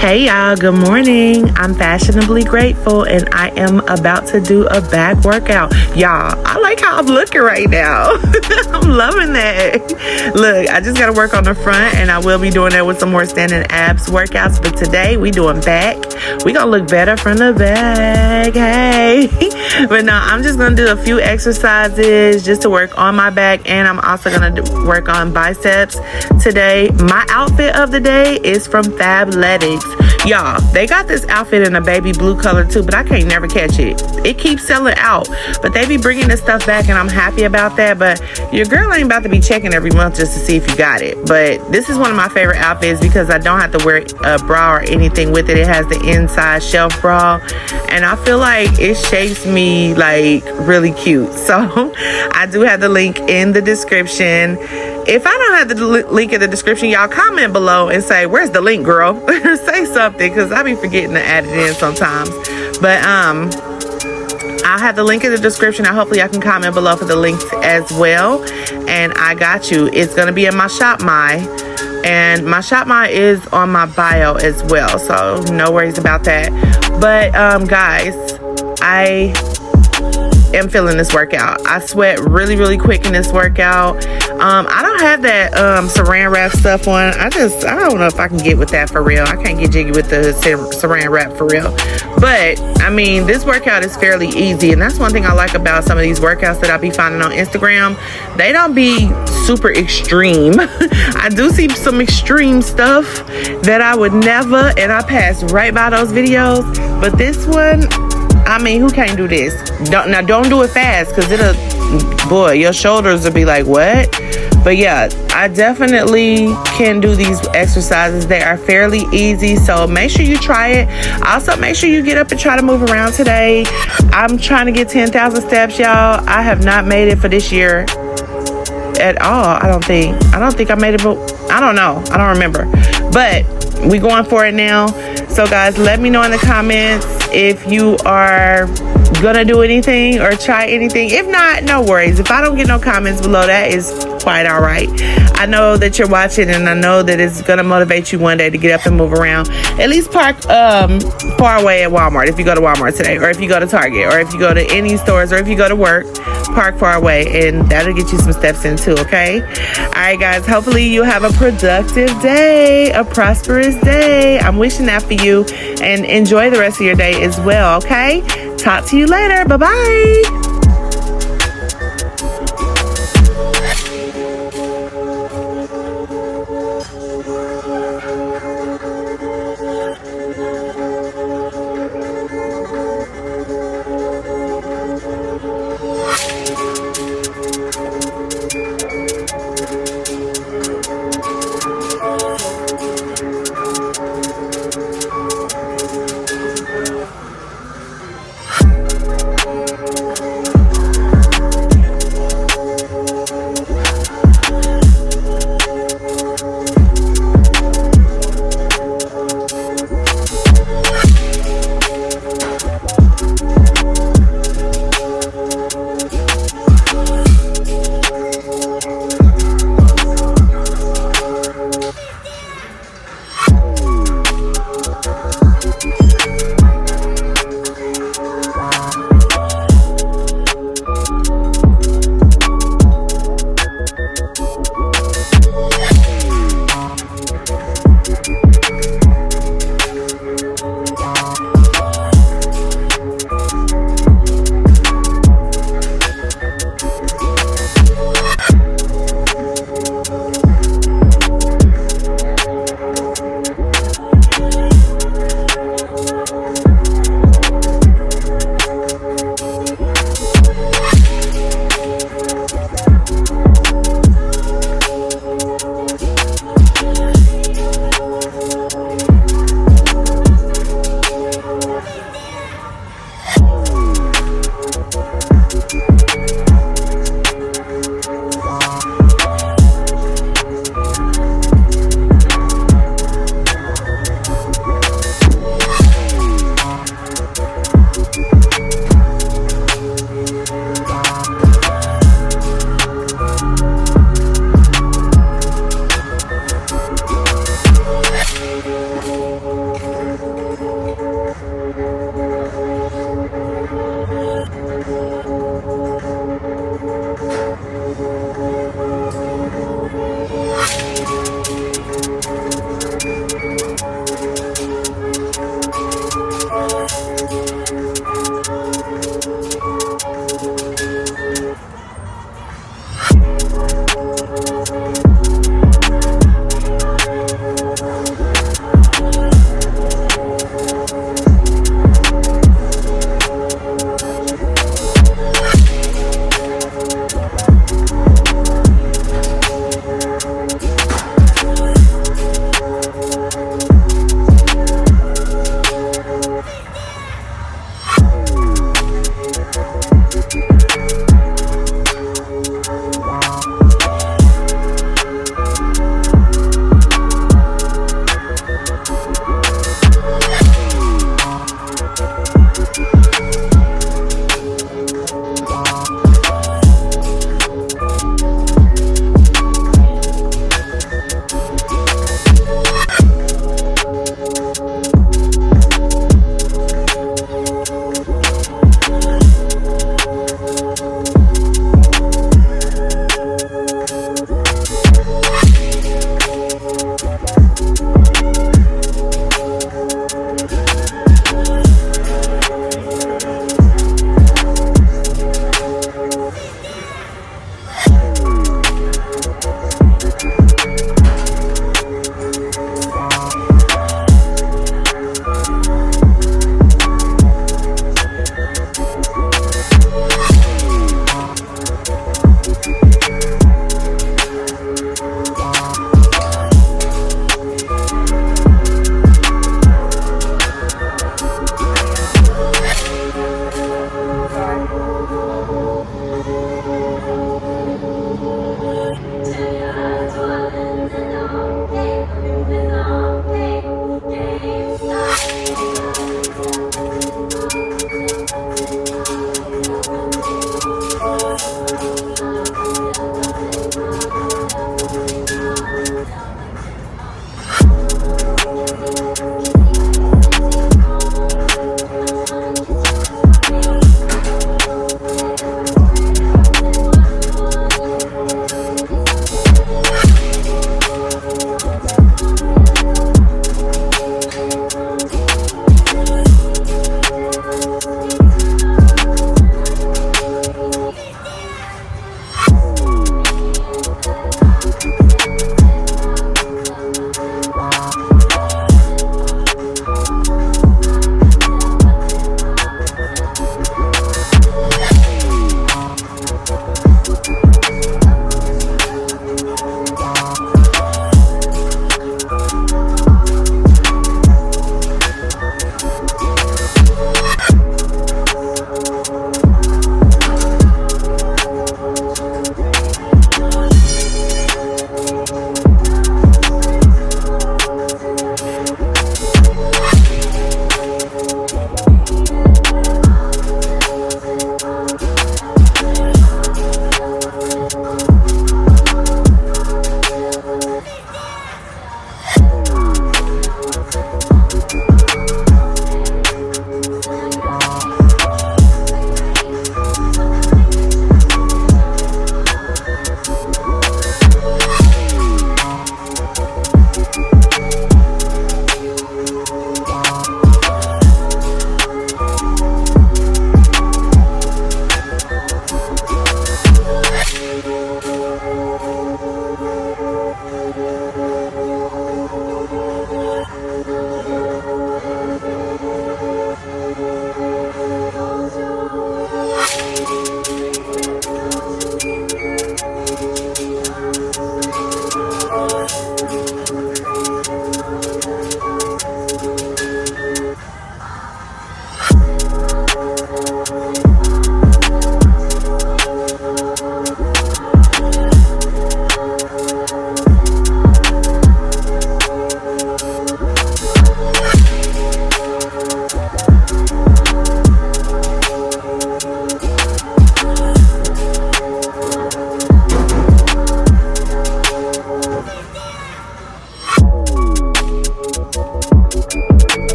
Hey y'all, good morning. I'm fashionably grateful and I am about to do a back workout. Y'all, I like how I'm looking right now. I'm loving that. Look, I just gotta work on the front and I will be doing that with some more standing abs workouts. But today we doing back. We gonna look better from the back, hey. But no, I'm just gonna do a few exercises just to work on my back, and I'm also gonna work on biceps today. My outfit of the day is from Fabletics. Y'all, they got this outfit in a baby blue color too, but I can't never catch it. It keeps selling out, but they be bringing this stuff back and I'm happy about that. But your girl ain't about to be checking every month just to see if you got it. But this is one of my favorite outfits because I don't have to wear a bra or anything with it. It has the inside shelf bra and I feel like it shapes me like really cute. So I do have the link in the description. If I don't have the link in the description, y'all comment below and say, where's the link, girl? Say something, because I be forgetting to add it in sometimes. But I'll have the link in the description, and hopefully I can comment below for the links as well. And I got you. It's going to be in my Shop My. And my Shop My is on my bio as well, so no worries about that. But guys, I am feeling this workout. I sweat really quick in this workout. I don't have that saran wrap stuff on. I don't know if I can get with that for real. I can't get jiggy with the saran wrap for real. But I mean, this workout is fairly easy, and that's one thing I like about some of these workouts that I be finding on Instagram. They don't be super extreme. I do see some extreme stuff that I would never, and I pass right by those videos. But this one, I mean, who can't do this? Don't do it fast, because boy, your shoulders will be like, what? But yeah, I definitely can do these exercises. They are fairly easy, so make sure you try it. Also, make sure you get up and try to move around today. I'm trying to get 10,000 steps, y'all. I have not made it for this year at all. I don't think I made it, but I don't know. I don't remember. But we going for it now. So guys, let me know in the comments if you are gonna do anything or try anything. If not, no worries. If I don't get no comments below, that is quite all right. I know that you're watching, and I know that it's gonna motivate you one day to get up and move around. At least park far away at Walmart if you go to Walmart today, or if you go to Target, or if you go to any stores, or if you go to work, park far away, and that'll get you some steps in too, okay? All right, guys, hopefully you have a productive day, a prosperous day. I'm wishing that for you, and enjoy the rest of your day as well, okay? Talk to you later. Bye-bye.